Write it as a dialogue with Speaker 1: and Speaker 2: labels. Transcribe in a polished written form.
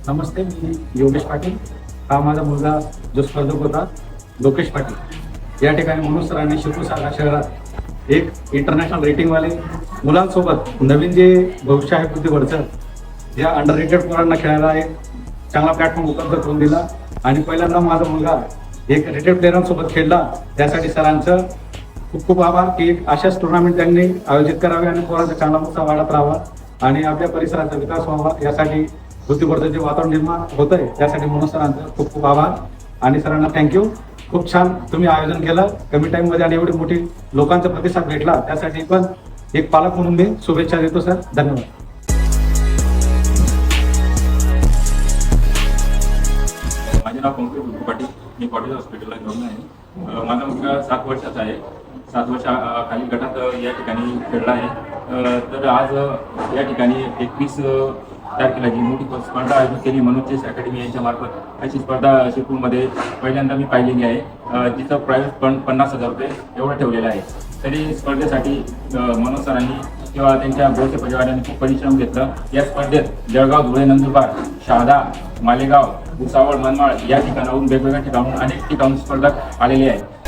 Speaker 1: नमस्ते, मी योगेश पाटील. हा माझा मुलगा जो स्पर्धक होता लोकेश पाटील. या ठिकाणी मनोज सरांनी शिपूसागर शहरात एक इंटरनॅशनल रेटिंगवाले मुलांसोबत नवीन जे भविष्य आहे बुद्धिबळचं, ज्या अंडर रेटेड पोरांना खेळायला एक चांगला प्लॅटफॉर्म उपलब्ध करून दिला. आणि पहिल्यांदा माझा मुलगा एक रेटेड प्लेयरांसोबत खेळला, त्यासाठी सरांचं खूप खूप आभार की अशाच टुर्नामेंट त्यांनी आयोजित करावे आणि पोरांचा चांगला उत्साह वाढत राहावा आणि आपल्या परिसराचा विकास व्हावा. यासाठी बुद्धिबळचं जे वातावरण निर्माण होत आहे त्यासाठी मनोज सरांचं खूप खूप आभार आणि सरांना थँक्यू. खूप छान तुम्ही आयोजन केलं कमी टाईममध्ये आणि एवढी मोठी लोकांचा प्रतिसाद भेटला, त्यासाठी पण एक पालक म्हणून मी शुभेच्छा देतो सर. धन्यवाद.
Speaker 2: माझे नाव पंकज गुरु पाटील. मी कॉटेज हॉस्पिटलला घेऊन आहे. माझा मुलगा 7 वर्षाचा आहे. 7 वर्षाखालील गटात या ठिकाणी खेळला आहे. तर आज या ठिकाणी 21 तारखेला जी मोठी स्पर्धा आयोजित केली मनोज चेस अकॅडमी यांच्या मार्फत, अशी स्पर्धा शिरपूरमध्ये पहिल्यांदा मी पाहिलेली आहे. तिचं प्राईज पण 50,000 रुपये एवढं ठेवलेलं आहे. तरी स्पर्धेसाठी मनोज सरांनी किंवा त्यांच्या बोलच्या परिवारांनी खूप परिश्रम घेतलं. या स्पर्धेत जळगाव, धुळे, नंदुरबार, शहादा, मालेगाव, भुसावळ, मनमाड या ठिकाणाहून वेगवेगळ्या ठिकाणून अनेक ठिकाणून स्पर्धक आलेले आहेत.